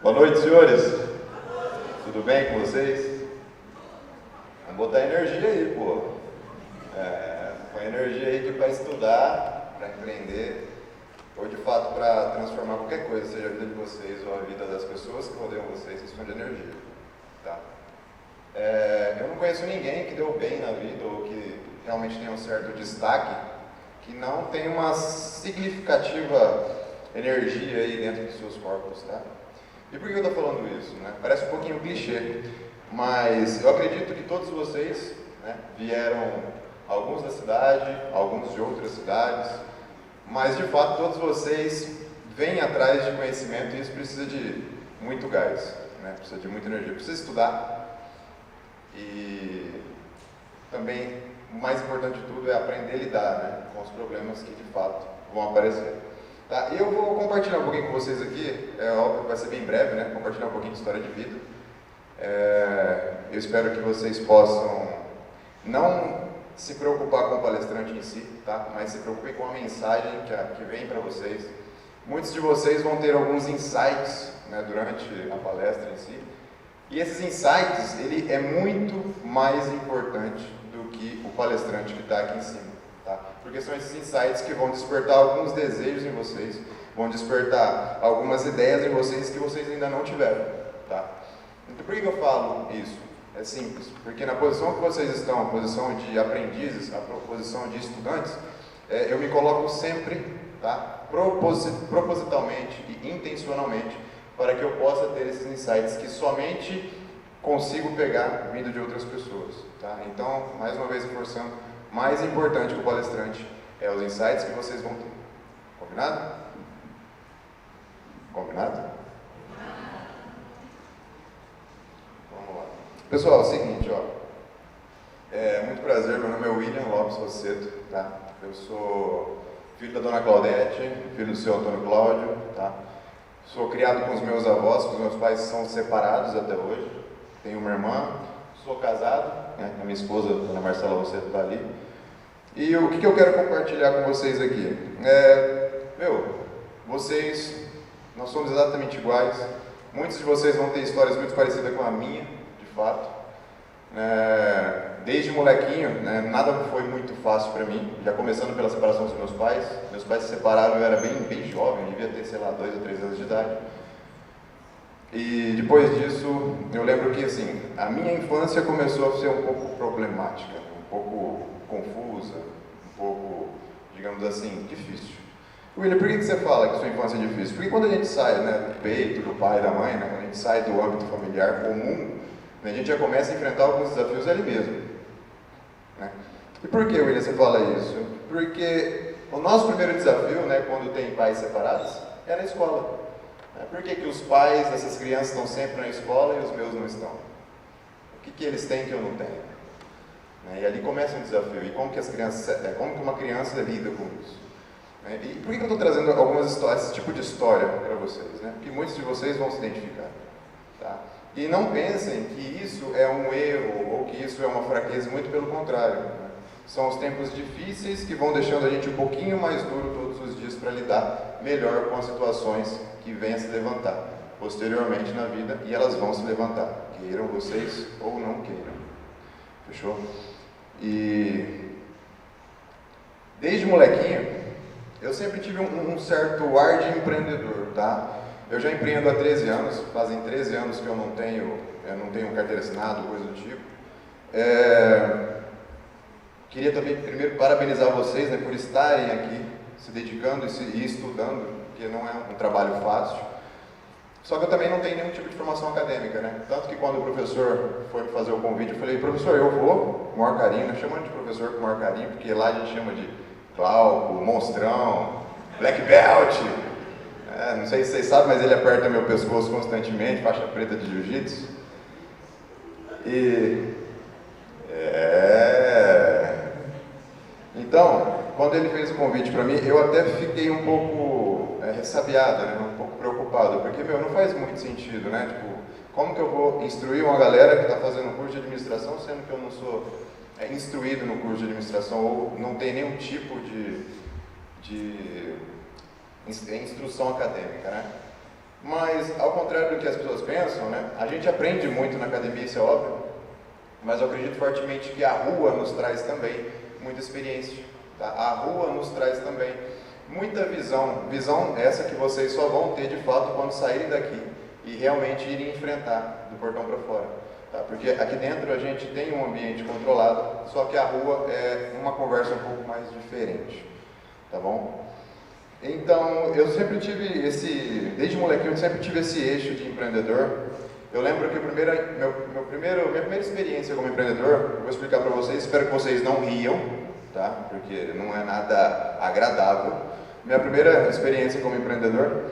Boa noite, senhores. Tudo bem com vocês? Vamos botar energia aí, pô. Põe energia aí que para estudar, para empreender, ou de fato para transformar qualquer coisa, seja a vida de vocês ou a vida das pessoas que rodeiam vocês, questão de energia. Tá? Eu não conheço ninguém que deu bem na vida ou que realmente tenha um certo destaque que não tem uma significativa energia aí dentro dos seus corpos, tá? E por que eu estou falando isso? Né? Parece um pouquinho clichê, mas eu acredito que todos vocês, né, vieram, alguns da cidade, alguns de outras cidades, mas de fato todos vocês vêm atrás de conhecimento e isso precisa de muito gás, né? Precisa de muita energia, precisa estudar e também o mais importante de tudo é aprender a lidar, né, com os problemas que de fato vão aparecer. Tá, eu vou compartilhar um pouquinho com vocês aqui, é óbvio que vai ser bem breve, né? Compartilhar um pouquinho de história de vida. Eu espero que vocês possam não se preocupar com o palestrante em si, tá? Mas se preocupem com a mensagem que vem para vocês. Muitos de vocês vão ter alguns insights, né, durante a palestra em si. E esses insights, ele é muito mais importante do que o palestrante que está aqui em cima. Tá? Porque são esses insights que vão despertar alguns desejos em vocês, vão despertar algumas ideias em vocês que vocês ainda não tiveram. Tá? Então, por que eu falo isso? É simples, porque na posição que vocês estão, a posição de aprendizes, a posição de estudantes, eu me coloco sempre, tá? Propositalmente e intencionalmente, para que eu possa ter esses insights que somente consigo pegar vindo de outras pessoas. Tá? Então, mais uma vez reforçando, mais importante que o palestrante é os insights que vocês vão ter. Combinado? Combinado? Vamos lá. Pessoal, é o seguinte, ó. Muito prazer, meu nome é William Lopes Rosseto, tá? Eu sou filho da dona Claudete, filho do seu Antônio Cláudio, tá? Sou criado com os meus avós, os meus pais são separados até hoje. Tenho uma irmã, sou casado, né? A minha esposa, a dona Marcela Rosseto, está ali. E o que eu quero compartilhar com vocês aqui? Vocês, nós somos exatamente iguais. Muitos de vocês vão ter histórias muito parecidas com a minha, de fato. Desde molequinho, né, nada foi muito fácil para mim, já começando pela separação dos meus pais. Meus pais se separaram, eu era bem jovem, devia ter, sei lá, 2 ou 3 anos de idade. E depois disso, eu lembro que, assim, a minha infância começou a ser um pouco problemática, um pouco confusa, um pouco, digamos assim, difícil. William, por que você fala que sua infância é difícil? Porque quando a gente sai, né, do peito, do pai e da mãe, né, quando a gente sai do âmbito familiar comum, né, a gente já começa a enfrentar alguns desafios ali mesmo. Né? E por que, William, você fala isso? Porque o nosso primeiro desafio, né, quando tem pais separados, é na escola. Por que os pais dessas crianças estão sempre na escola e os meus não estão? O que eles têm que eu não tenho? E ali começa um desafio. E como que uma criança lida com isso? E por que eu estou trazendo algumas histórias, esse tipo de história para vocês? Né? Porque muitos de vocês vão se identificar. Tá? E não pensem que isso é um erro ou que isso é uma fraqueza, muito pelo contrário. Né? São os tempos difíceis que vão deixando a gente um pouquinho mais duro todos os dias para lidar melhor com as situações que vêm a se levantar posteriormente na vida, e elas vão se levantar, queiram vocês ou não queiram. Fechou? E desde molequinho, eu sempre tive um certo ar de empreendedor, tá? Eu já empreendo há 13 anos, fazem 13 anos que eu não tenho carteira assinada, coisa do tipo. Queria também primeiro parabenizar vocês, né, por estarem aqui, se dedicando e estudando, porque não é um trabalho fácil. Só que eu também não tenho nenhum tipo de formação acadêmica, né? Tanto que quando o professor foi me fazer o convite, eu falei, professor, eu vou, com o maior carinho, né? Chamando de professor com o maior carinho, porque lá a gente chama de Glauco, Monstrão, Black Belt. Não sei se vocês sabem, mas ele aperta meu pescoço constantemente, faixa preta de jiu-jitsu. Então, quando ele fez o convite para mim, eu até fiquei um pouco ressabiado, né? Um pouco preocupado, porque, não faz muito sentido, né? Tipo, como que eu vou instruir uma galera que está fazendo um curso de administração, sendo que eu não sou instruído no curso de administração ou não tem nenhum tipo de instrução acadêmica, né? Mas, ao contrário do que as pessoas pensam, né, a gente aprende muito na academia, isso é óbvio, mas eu acredito fortemente que a rua nos traz também muita experiência. Tá? A rua nos traz também muita visão essa que vocês só vão ter de fato quando saírem daqui e realmente irem enfrentar do portão para fora. Tá? Porque aqui dentro a gente tem um ambiente controlado, só que a rua é uma conversa um pouco mais diferente. Tá bom? Então, eu sempre tive desde molequinho eu sempre tive esse eixo de empreendedor. Eu lembro que minha primeira experiência como empreendedor, eu vou explicar para vocês, espero que vocês não riam, tá? Porque não é nada agradável. Minha primeira experiência como empreendedor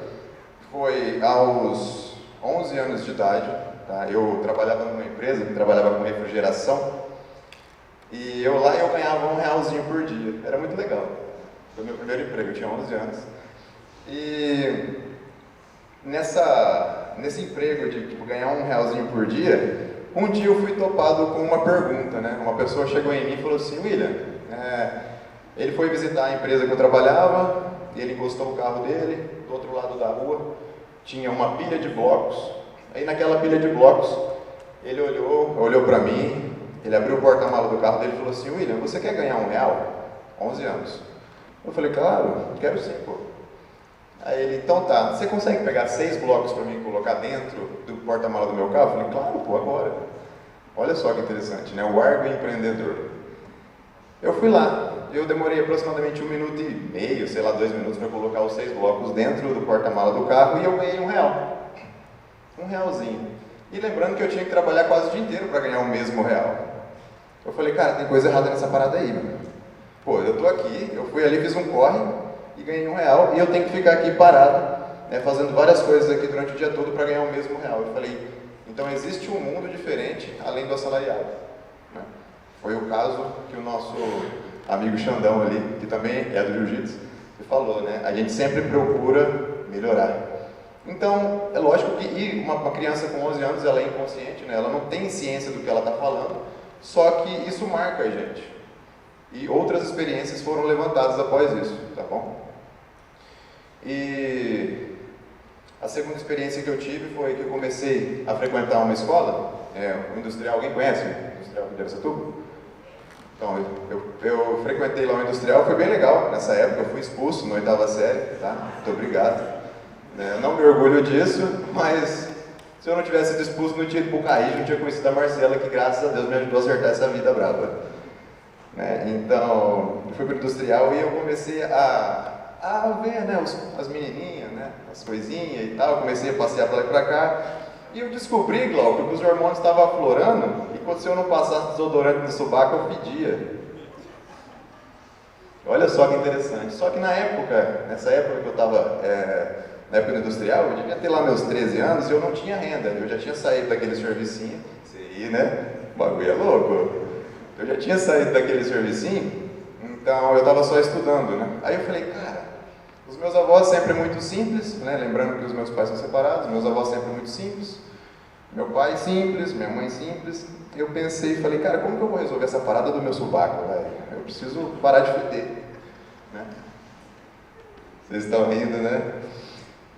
foi aos 11 anos de idade, tá? Eu trabalhava numa empresa que trabalhava com refrigeração e eu ganhava R$1 por dia, era muito legal. Foi meu primeiro emprego, eu tinha 11 anos. E nesse emprego de ganhar R$1 por dia, um dia eu fui topado com uma pergunta, né? Uma pessoa chegou em mim e falou assim: William, ele foi visitar a empresa que eu trabalhava, e ele encostou o carro dele, do outro lado da rua, tinha uma pilha de blocos. Aí naquela pilha de blocos, ele olhou para mim, ele abriu o porta-malas do carro dele e falou assim: William, você quer ganhar R$1? 11 anos. Eu falei: claro, quero sim, pô. Aí ele: então tá, você consegue pegar 6 blocos para mim e colocar dentro do porta-malas do meu carro? Eu falei: claro, pô, agora. Olha só que interessante, né? O Argo empreendedor. Eu fui lá, eu demorei aproximadamente 1 minuto e meio, sei lá, 2 minutos para colocar os 6 blocos dentro do porta-malas do carro e eu ganhei R$1. R$1. E lembrando que eu tinha que trabalhar quase o dia inteiro para ganhar o mesmo R$1. Eu falei: cara, tem coisa errada nessa parada aí, mano. Pô, eu tô aqui, eu fui ali, fiz um corre e ganhei R$1 e eu tenho que ficar aqui parado, né, fazendo várias coisas aqui durante o dia todo para ganhar o mesmo R$1. Eu falei: então existe um mundo diferente além do assalariado. Né? Foi o caso que o nosso amigo Xandão ali, que também é do jiu-jitsu, falou, né? A gente sempre procura melhorar. Então, é lógico que uma criança com 11 anos, ela é inconsciente, né? Ela não tem ciência do que ela está falando, só que isso marca a gente. E outras experiências foram levantadas após isso, tá bom? E a segunda experiência que eu tive foi que eu comecei a frequentar uma escola, o Industrial, alguém conhece o Industrial de Araçatuba? Então, eu frequentei lá o Industrial, foi bem legal nessa época, eu fui expulso na 8ª série, tá? Muito obrigado. Eu não me orgulho disso, mas se eu não tivesse sido expulso, não tinha ido pro CAIJ, não tinha conhecido a Marcela, que graças a Deus me ajudou a acertar essa vida brava. Então, eu fui para o Industrial e eu comecei a ver, né, as menininhas, né, as coisinhas e tal, eu comecei a passear para lá e para cá, e eu descobri, Glauco, que os hormônios estavam aflorando, e quando se eu não passasse desodorante no sovaco, eu pedia. Olha só que interessante, só que nessa época que eu estava, na época do Industrial, eu devia ter lá meus 13 anos e eu não tinha renda, eu já tinha saído daquele servicinho, né, o bagulho é louco. Eu já tinha saído daquele servicinho, então eu estava só estudando, né? Aí eu falei: cara, os meus avós sempre muito simples, né? Lembrando que os meus pais são separados, meus avós sempre muito simples, meu pai simples, minha mãe simples. Eu pensei e falei: cara, como que eu vou resolver essa parada do meu sovaco, velho? Eu preciso parar de fuder, né? Vocês estão rindo, né?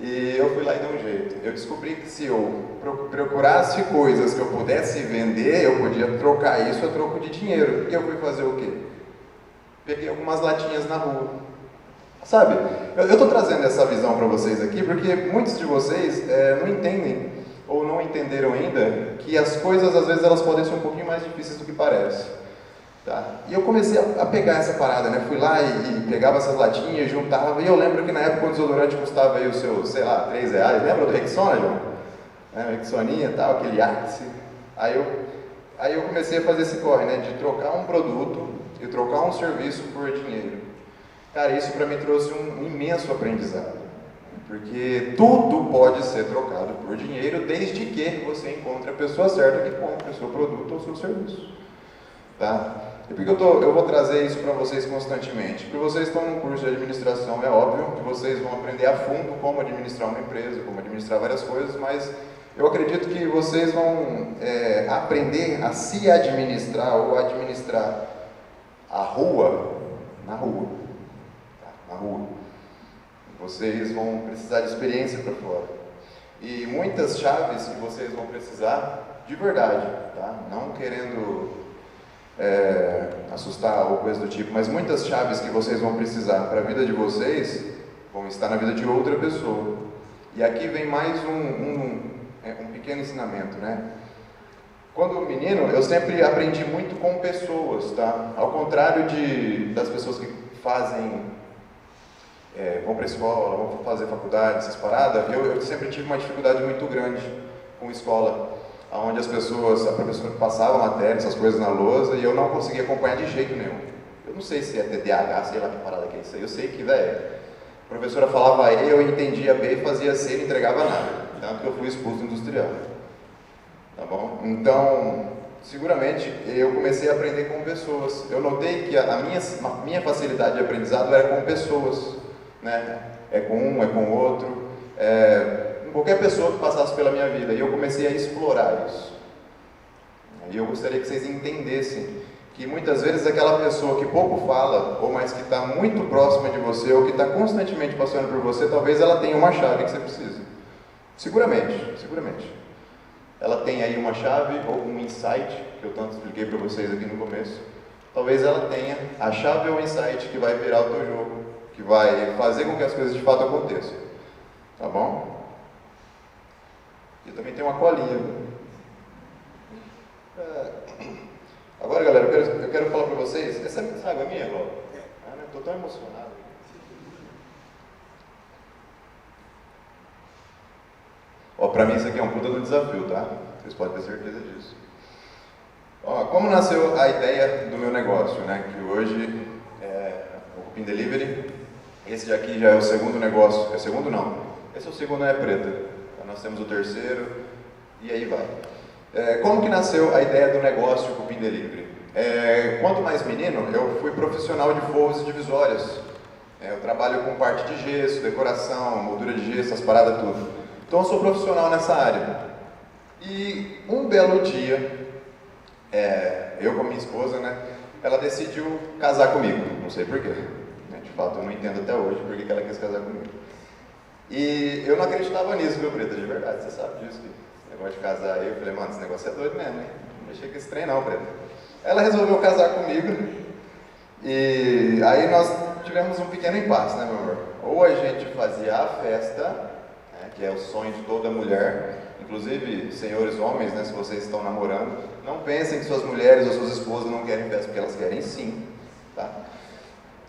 E eu fui lá e dei um jeito. Eu descobri que se eu procurasse coisas que eu pudesse vender, eu podia trocar isso a troco de dinheiro. E eu fui fazer o quê? Peguei algumas latinhas na rua. Sabe, eu estou trazendo essa visão para vocês aqui porque muitos de vocês não entendem ou não entenderam ainda que as coisas às vezes elas podem ser um pouquinho mais difíceis do que parece. Tá? E eu comecei a pegar essa parada, né? Fui lá e pegava essas latinhas, juntava, e eu lembro que na época o desodorante custava aí os seus, sei lá, R$3, lembra do Rexona, João? Rexoninha e tal, aquele Axe. Aí eu comecei a fazer esse corre, né? De trocar um produto e trocar um serviço por dinheiro. Cara, isso para mim trouxe um imenso aprendizado, porque tudo pode ser trocado por dinheiro desde que você encontre a pessoa certa que compre o seu produto ou o seu serviço. Tá? E por que eu vou trazer isso para vocês constantemente? Porque vocês estão num curso de administração, é óbvio que vocês vão aprender a fundo como administrar uma empresa, como administrar várias coisas, mas eu acredito que vocês vão aprender a se administrar ou administrar a rua na rua. Tá? Na rua. Vocês vão precisar de experiência para fora. E muitas chaves que vocês vão precisar de verdade, tá? Não querendo assustar ou coisa do tipo, mas muitas chaves que vocês vão precisar para a vida de vocês vão estar na vida de outra pessoa. E aqui vem mais um pequeno ensinamento, né? Quando menino, eu sempre aprendi muito com pessoas, tá? Ao contrário das pessoas que vão para a escola, vão fazer faculdade, essas paradas, eu sempre tive uma dificuldade muito grande com escola, onde a professora passava matéria, essas coisas na lousa, e eu não conseguia acompanhar de jeito nenhum. Eu não sei se é TDAH, sei lá que parada que é isso aí, eu sei que, velho, a professora falava E, eu entendia B, fazia C e não entregava nada, tanto que eu fui expulso do industrial, tá bom? Então, seguramente, eu comecei a aprender com pessoas. Eu notei que a minha facilidade de aprendizado era com pessoas, né? É com um, é com o outro, qualquer pessoa que passasse pela minha vida, e eu comecei a explorar isso. E eu gostaria que vocês entendessem que muitas vezes aquela pessoa que pouco fala, ou mais que está muito próxima de você, ou que está constantemente passando por você, talvez ela tenha uma chave que você precisa. Seguramente, seguramente. Ela tem aí uma chave ou um insight, que eu tanto expliquei para vocês aqui no começo. Talvez ela tenha a chave ou o insight que vai virar o teu jogo, que vai fazer com que as coisas de fato aconteçam. Tá bom? E também tem uma colinha. Agora, galera, eu quero falar para vocês. Essa água é minha, Glória? Estou tão emocionado. Para mim isso aqui é um puta do desafio, tá? Vocês podem ter certeza disso. Como nasceu a ideia do meu negócio, né? Que hoje é o Cupim Delivery. Esse aqui já é o segundo negócio. É segundo não. Esse é o segundo, é preta. Então, nós temos o terceiro e aí vai. Como que nasceu a ideia do negócio Cupim Delivery? Quanto mais menino, eu fui profissional de forros e divisórias. Eu trabalho com parte de gesso, decoração, moldura de gesso, as paradas tudo. Então eu sou profissional nessa área. E um belo dia, eu com a minha esposa, né, ela decidiu casar comigo. Não sei porquê. De fato, eu não entendo até hoje por que ela quis casar comigo. E eu não acreditava nisso, meu preto, de verdade. Você sabe disso, que esse negócio de casar aí. Eu falei, mano, esse negócio é doido mesmo, hein? Não mexer com esse trem não, preto. Ela resolveu casar comigo. E aí nós tivemos um pequeno impasse, né, meu amor? Ou a gente fazia a festa, que é o sonho de toda mulher, inclusive, senhores homens, né, se vocês estão namorando, não pensem que suas mulheres ou suas esposas não querem festa, porque elas querem sim, tá?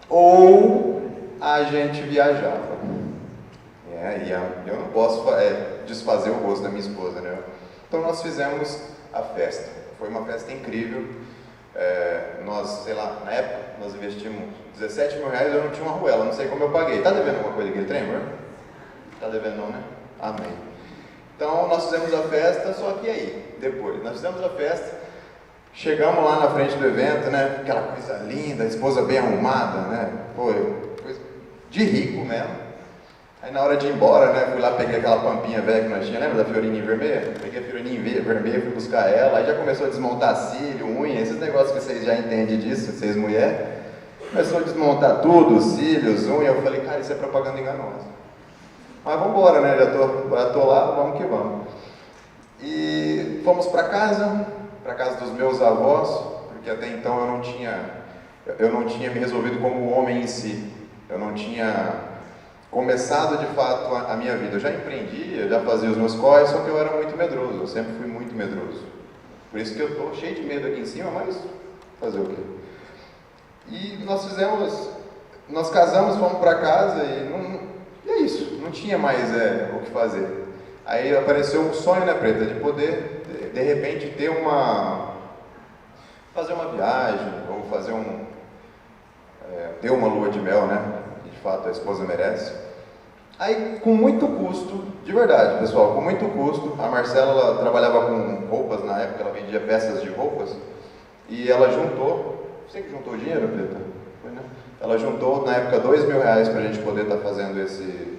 Ou a gente viajava. E eu não posso desfazer o gosto da minha esposa, né? Então nós fizemos a festa. Foi uma festa incrível. Nós, sei lá, na época, nós investimos 17 mil reais, eu não tinha uma arruela, não sei como eu paguei. Tá devendo alguma coisa aqui, trem, amor? Tá devendo não, né? Amém. Então nós fizemos a festa, só que aí, depois, nós fizemos a festa, chegamos lá na frente do evento, né? Aquela coisa linda, a esposa bem arrumada, né? Coisa de rico mesmo. Aí na hora de ir embora, né? Fui lá, peguei aquela pampinha velha que nós tínhamos, lembra da fiorinha vermelha? Peguei a fiorinha vermelha, fui buscar ela, aí já começou a desmontar cílio, unha, esses negócios que vocês já entendem disso, vocês mulheres. Começou a desmontar tudo, cílios, unha, eu falei, cara, isso é propaganda enganosa. Mas vamos embora, né? Já tô lá, vamos que vamos. E fomos para casa dos meus avós, porque até então eu não tinha me resolvido como homem em si. Eu não tinha começado de fato a minha vida. Eu já empreendia, já fazia os meus corres, só que eu era muito medroso. Eu sempre fui muito medroso. Por isso que eu tô cheio de medo aqui em cima, mas fazer o quê? E nós casamos, fomos para casa e é isso, não tinha mais o que fazer. Aí apareceu um sonho, né, Preta, de poder, de repente, fazer uma viagem, ou ter uma lua de mel, né, que de fato a esposa merece. Aí, com muito custo, de verdade, pessoal, com muito custo, a Marcela, ela trabalhava com roupas na época, ela vendia peças de roupas, e ela juntou, você que juntou dinheiro, Preta? Foi, né? Ela juntou, na época, 2 mil reais para a gente poder estar fazendo esse...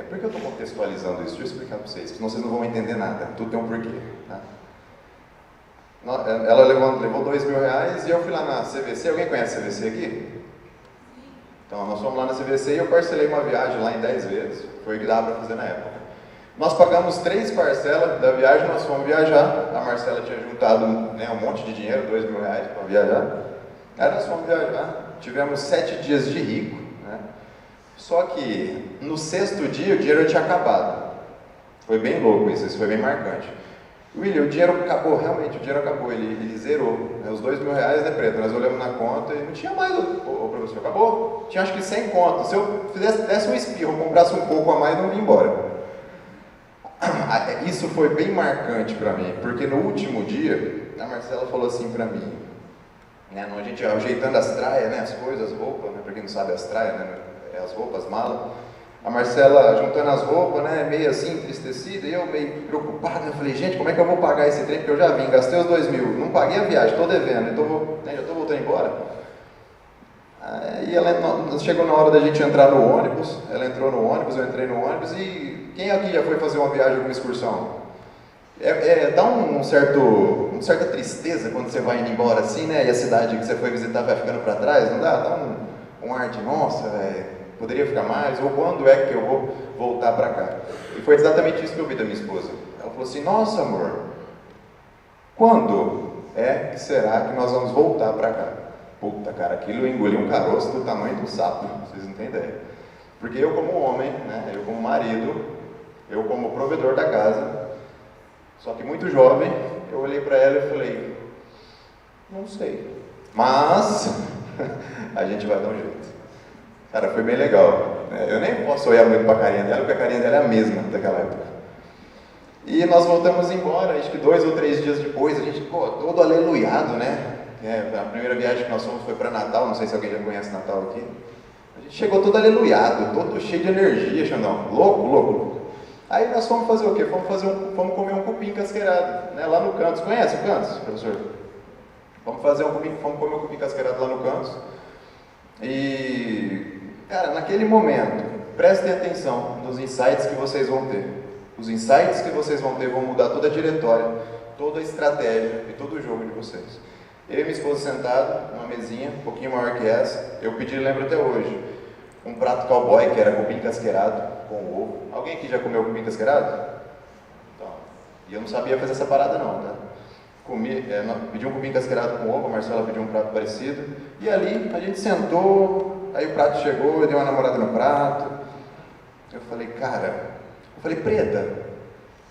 por que eu estou contextualizando isso? Deixa eu explicar para vocês, senão vocês não vão entender nada, tudo tem um porquê. Tá? Ela levou 2 mil reais e eu fui lá na CVC. Alguém conhece a CVC aqui? Então, nós fomos lá na CVC e eu parcelei uma viagem lá em 10 vezes, foi o que dava para fazer na época. Nós pagamos 3 parcelas da viagem, nós fomos viajar. A Marcela tinha juntado, né, um monte de dinheiro, R$ 2.000 para viajar. Aí nós fomos viajar, tivemos 7 dias de rico, né? Só que no 6º dia o dinheiro tinha acabado. Foi bem louco isso foi bem marcante. William, o dinheiro acabou, realmente, o dinheiro acabou, ele zerou. Né? Os R$ 2.000, né, Preto? Nós olhamos na conta e não tinha mais, o professor, acabou. Tinha acho que 100 contas. Se eu desse um espirro, comprasse um pouco a mais, não ia embora. Isso foi bem marcante para mim, porque no último dia, a Marcela falou assim para mim, né, a gente ajeitando as traias, né, as coisas, as roupas, né, para quem não sabe as traias, né, as roupas, as malas, a Marcela juntando as roupas, né, meio assim, entristecida, e eu meio preocupado, eu falei, gente, como é que eu vou pagar esse trem, porque eu já vim, gastei os 2.000, não paguei a viagem, estou devendo, então já estou voltando embora. Aí ela chegou na hora da gente entrar no ônibus, ela entrou no ônibus, eu entrei no ônibus, e quem aqui já foi fazer uma viagem, uma excursão? Dá uma certa tristeza quando você vai indo embora assim, né? E a cidade que você foi visitar vai ficando para trás, não dá? Dá um ar de, nossa, poderia ficar mais? Ou quando é que eu vou voltar para cá? E foi exatamente isso que eu vi da minha esposa. Ela falou assim, nossa amor, quando é que será que nós vamos voltar para cá? Puta, cara, aquilo engoliu um caroço do tamanho do sapo, vocês não têm ideia. Porque eu como homem, né, eu como marido, eu como provedor da casa, só que muito jovem, eu olhei para ela e falei, não sei, mas a gente vai dar um jeito. Cara, foi bem legal. Eu nem posso olhar muito para a carinha dela, porque a carinha dela é a mesma daquela época. E nós voltamos embora, acho que 2 ou 3 dias depois, a gente, todo aleluiado, né? A primeira viagem que nós fomos foi para Natal, não sei se alguém já conhece Natal aqui. A gente chegou todo aleluiado, todo cheio de energia, Xandão, louco. Aí nós fomos fazer o quê? Fomos comer um cupim casqueirado, né, lá no Cantos. Conhece o Cantos, professor? Fomos comer um cupim casqueirado lá no Cantos. E, cara, naquele momento, prestem atenção nos insights que vocês vão ter. Os insights que vocês vão ter vão mudar toda a diretória, toda a estratégia e todo o jogo de vocês. Eu e minha esposa sentados numa mesinha, um pouquinho maior que essa, eu pedi, lembro até hoje, um prato cowboy, que era cupim casqueirado com ovo. Alguém aqui já comeu cupim casqueirado? Então, e eu não sabia fazer essa parada não, tá? Pedi um cupim casqueirado com ovo, a Marcela pediu um prato parecido, e ali a gente sentou, aí o prato chegou, eu dei uma namorada no prato, eu falei, Preta,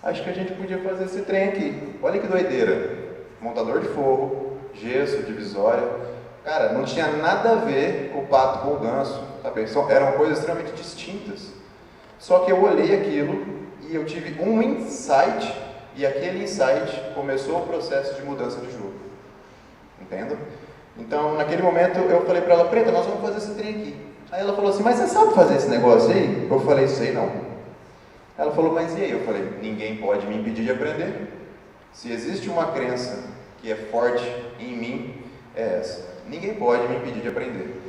acho que a gente podia fazer esse trem aqui, olha que doideira, montador de forro, gesso, divisória, cara, não tinha nada a ver o pato com o ganso, sabe? Eram coisas extremamente distintas, só que eu olhei aquilo e eu tive um insight, e aquele insight começou o processo de mudança de jogo, entendeu? Então, naquele momento, eu falei para ela, Preta, nós vamos fazer esse trem aqui. Aí ela falou assim, mas você sabe fazer esse negócio aí? Eu falei, sei não. Ela falou, mas e aí? Eu falei, ninguém pode me impedir de aprender. Se existe uma crença que é forte em mim, é essa. Ninguém pode me impedir de aprender.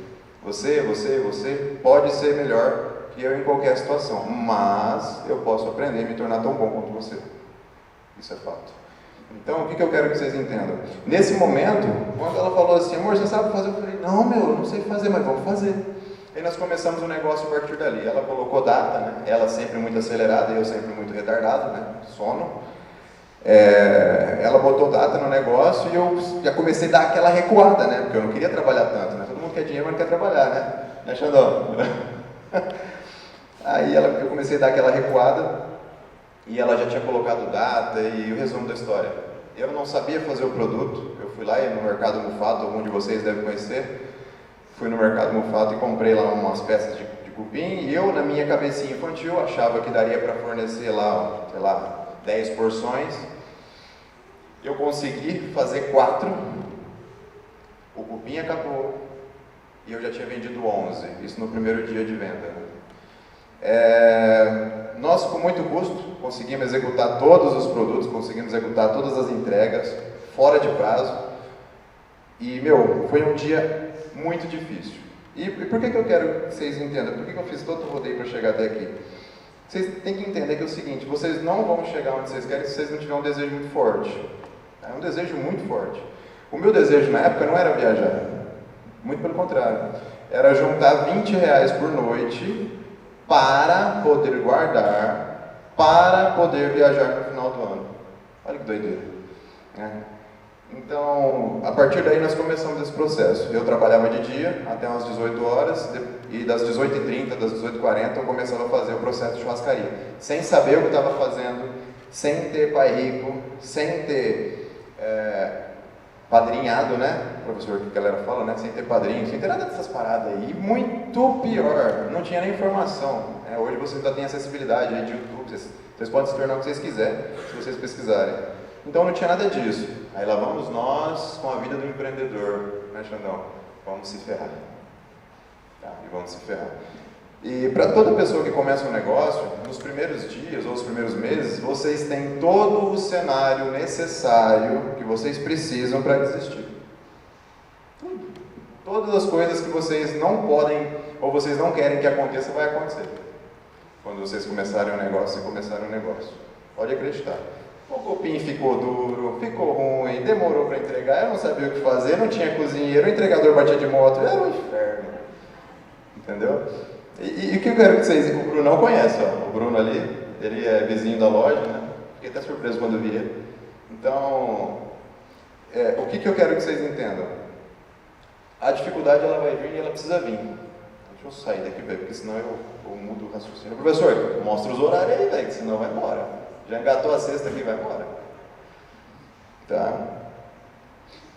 Você pode ser melhor que eu em qualquer situação, mas eu posso aprender e me tornar tão bom quanto você. Isso é fato. Então, o que eu quero que vocês entendam? Nesse momento, quando ela falou assim, amor, você sabe fazer? Eu falei, não, eu não sei fazer, mas vamos fazer. Aí nós começamos o negócio a partir dali. Ela colocou data, né? Ela sempre muito acelerada e eu sempre muito retardado, né? Sono. Ela botou data no negócio e eu já comecei a dar aquela recuada, né? Porque eu não queria trabalhar tanto, né? Todo mundo quer dinheiro, mas não quer trabalhar, né? Xandão? Aí eu comecei a dar aquela recuada e ela já tinha colocado data e o resumo da história. Eu não sabia fazer o produto, eu fui lá no Mercado Mufato, algum de vocês deve conhecer. Fui no Mercado Mufato e comprei lá umas peças de cupim e eu, na minha cabecinha infantil, achava que daria para fornecer lá, sei lá, 10 porções. Eu consegui fazer 4, o cupim acabou e eu já tinha vendido 11, isso no primeiro dia de venda. Nós, com muito custo, conseguimos executar todos os produtos, conseguimos executar todas as entregas, fora de prazo. E, foi um dia muito difícil. E por que eu quero que vocês entendam? Por que eu fiz todo o rodeio para chegar até aqui? Vocês têm que entender que é o seguinte, vocês não vão chegar onde vocês querem se vocês não tiverem um desejo muito forte. É um desejo muito forte. O meu desejo na época não era viajar, muito pelo contrário. Era juntar R$20 por noite para poder guardar para poder viajar no final do ano. Olha que doideira, né? Então, a partir daí nós começamos esse processo. Eu trabalhava de dia até umas 18 horas e das 18h30, das 18h40 eu começava a fazer o processo de churrascaria. Sem saber o que estava fazendo, sem ter pai rico, sem ter padrinhado, né? Professor, que a galera fala, né? Sem ter padrinho, sem ter nada dessas paradas aí. E muito pior, não tinha nem informação. Hoje você ainda tem acessibilidade aí de YouTube, vocês podem se tornar o que vocês quiserem, se vocês pesquisarem. Então não tinha nada disso. Aí lá vamos nós com a vida do empreendedor, né, Xandão? Vamos se ferrar. Tá, e vamos se ferrar. E para toda pessoa que começa um negócio, nos primeiros dias ou os primeiros meses, vocês têm todo o cenário necessário que vocês precisam para desistir. Todas as coisas que vocês não podem ou vocês não querem que aconteça, vai acontecer. Quando vocês começarem um negócio, pode acreditar. O cupim ficou duro, ficou ruim, demorou para entregar, eu não sabia o que fazer, não tinha cozinheiro, o entregador batia de moto, era um inferno. Entendeu? E o que eu quero que vocês... O Bruno não conhece, ó. O Bruno ali, ele é vizinho da loja, né? Fiquei até surpreso quando vi ele. Então, o que eu quero que vocês entendam? A dificuldade, ela vai vir e ela precisa vir. Deixa eu sair daqui, velho, porque senão eu mudo o raciocínio. Professor, mostra os horários aí, velho, que senão vai embora. Já engatou a sexta aqui, vai embora. Tá?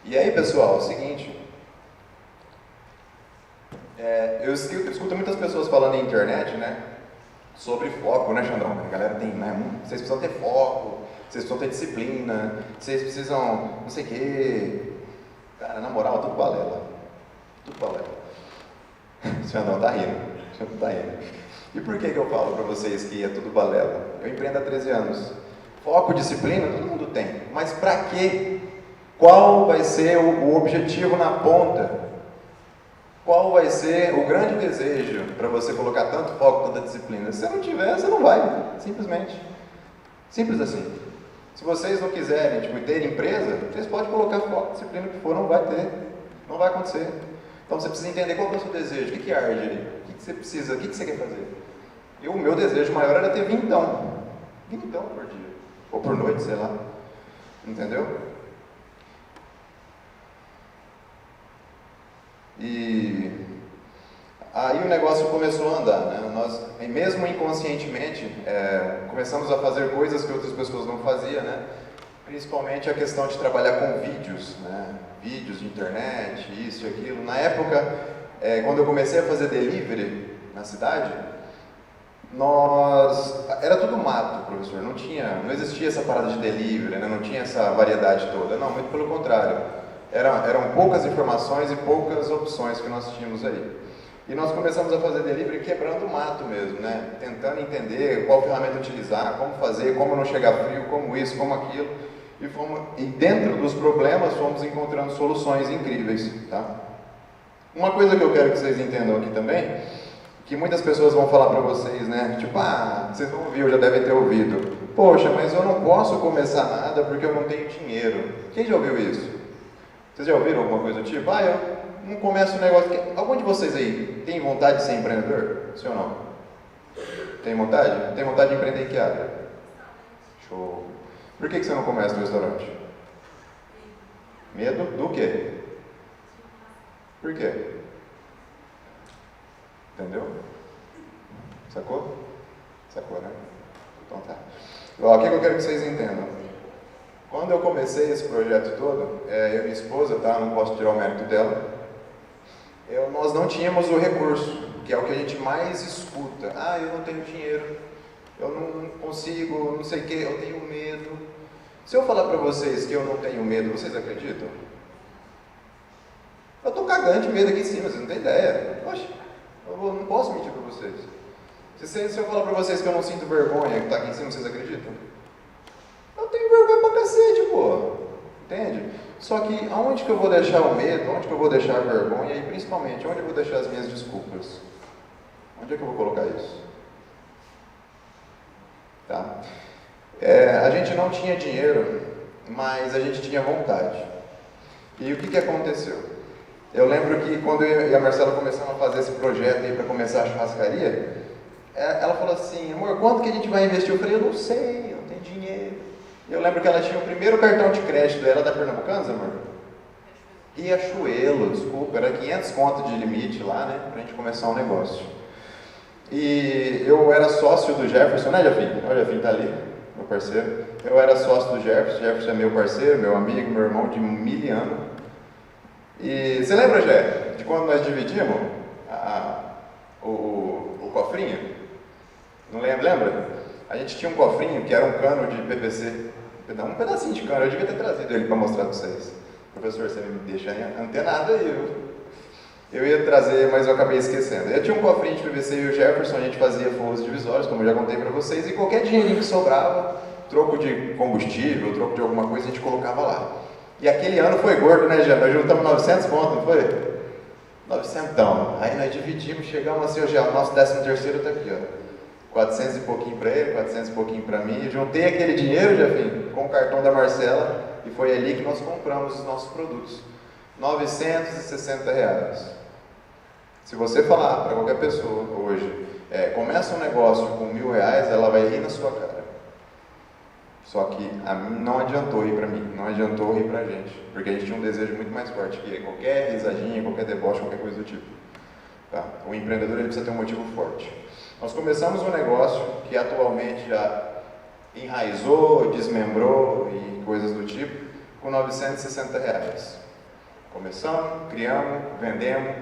E aí, pessoal, é o seguinte. Eu escuto muitas pessoas falando na internet, né? Sobre foco, né, Xandão? A galera tem, né? Vocês precisam ter foco, vocês precisam ter disciplina, vocês precisam não sei o quê. Cara, na moral, tudo balela. Tudo balela. O Xandão tá rindo. O Xandão tá rindo. E por que eu falo para vocês que é tudo balela? Eu empreendo há 13 anos. Foco, disciplina, todo mundo tem. Mas para quê? Qual vai ser o objetivo na ponta? Qual vai ser o grande desejo para você colocar tanto foco, tanta disciplina? Se você não tiver, você não vai. Simplesmente. Simples assim. Se vocês não quiserem ter empresa, vocês podem colocar foco, disciplina, o que for, não vai ter. Não vai acontecer. Então você precisa entender qual é o seu desejo, o que arde ali, o que você precisa, o que você quer fazer. E o meu desejo maior era ter vintão por dia, ou por noite, sei lá, entendeu? E aí o negócio começou a andar, né? Nós, mesmo inconscientemente, começamos a fazer coisas que outras pessoas não faziam, né? Principalmente a questão de trabalhar com vídeos, né? Vídeos de internet, isso e aquilo. Na época, quando eu comecei a fazer delivery na cidade, era tudo mato, professor, não existia essa parada de delivery, né? Não tinha essa variedade toda, não, muito pelo contrário. Eram poucas informações e poucas opções que nós tínhamos aí. E nós começamos a fazer delivery quebrando o mato mesmo, né? Tentando entender qual ferramenta utilizar, como fazer, como não chegar frio, como isso, como aquilo. E dentro dos problemas fomos encontrando soluções incríveis, tá? Uma coisa que eu quero que vocês entendam aqui também, que muitas pessoas vão falar para vocês, né? Tipo, vocês vão ouvir, ou já devem ter ouvido. Poxa, mas eu não posso começar nada porque eu não tenho dinheiro. Quem já ouviu isso? Vocês já ouviram alguma coisa do tipo? Eu não começo um negócio... Algum de vocês aí tem vontade de ser empreendedor? Sim ou não? Tem vontade? Tem vontade de empreender em que área? Show. Por que você não começa no restaurante? Medo do quê? Por quê? Entendeu? Sacou? Sacou, né? Então tá. O que eu quero que vocês entendam? Quando eu comecei esse projeto todo, eu e minha esposa, tá? Não posso tirar o mérito dela. Nós não tínhamos o recurso, que é o que a gente mais escuta. Eu não tenho dinheiro, eu não consigo, não sei o que, eu tenho medo. Se eu falar para vocês que eu não tenho medo, vocês acreditam? Eu tô cagando de medo aqui em cima, vocês não têm ideia. Poxa, eu não posso mentir para vocês. Se eu falar para vocês que eu não sinto vergonha que tá aqui em cima, vocês acreditam? Eu tenho vergonha pra cacete, pô. Entende? Só que aonde que eu vou deixar o medo, onde que eu vou deixar a vergonha e principalmente, onde eu vou deixar as minhas desculpas? Onde é que eu vou colocar isso? Tá? A gente não tinha dinheiro, mas a gente tinha vontade. E o que aconteceu? Eu lembro que quando eu e a Marcela começamos a fazer esse projeto aí para começar a churrascaria, ela falou assim, amor, quanto que a gente vai investir? Eu falei, eu não sei, eu não tenho dinheiro. Eu lembro que ela tinha o primeiro cartão de crédito dela da Pernambucanas, amor? Riachuelo, desculpa, era 500 conto de limite lá, né, pra gente começar um negócio. E eu era sócio do Jefferson, né, Jafim? Olha, o Jafim tá ali, meu parceiro. Eu era sócio do Jefferson é meu parceiro, meu amigo, meu irmão de 1000 anos. E você lembra, Jé, de quando nós dividimos o cofrinho? Não lembra? A gente tinha um cofrinho que era um cano de PVC, um pedacinho de cano, eu devia ter trazido ele para mostrar para vocês. Professor, você me deixa antenado aí, viu? Eu ia trazer, mas eu acabei esquecendo. Eu tinha um cofrinho de PVC e o Jefferson, a gente fazia forros divisórios, como eu já contei para vocês, e qualquer dinheirinho que sobrava, troco de combustível, troco de alguma coisa, a gente colocava lá. E aquele ano foi gordo, né, Jean? Nós juntamos 900 pontos, não foi? 900. Aí nós dividimos, chegamos assim, hoje o nosso 13º está aqui, ó. 400 e pouquinho para ele, 400 e pouquinho para mim. Eu juntei aquele dinheiro, Jefim, com o cartão da Marcela, e foi ali que nós compramos os nossos produtos. R$960. Se você falar para qualquer pessoa hoje, começa um negócio com R$1000, ela vai rir na sua cara. Só que não adiantou rir para mim, não adiantou rir para a gente, porque a gente tinha um desejo muito mais forte que qualquer risadinha, qualquer deboche, qualquer coisa do tipo. Tá? O empreendedor ele precisa ter um motivo forte. Nós começamos um negócio que atualmente já enraizou, desmembrou e coisas do tipo, com R$960. Começamos, criamos, vendemos,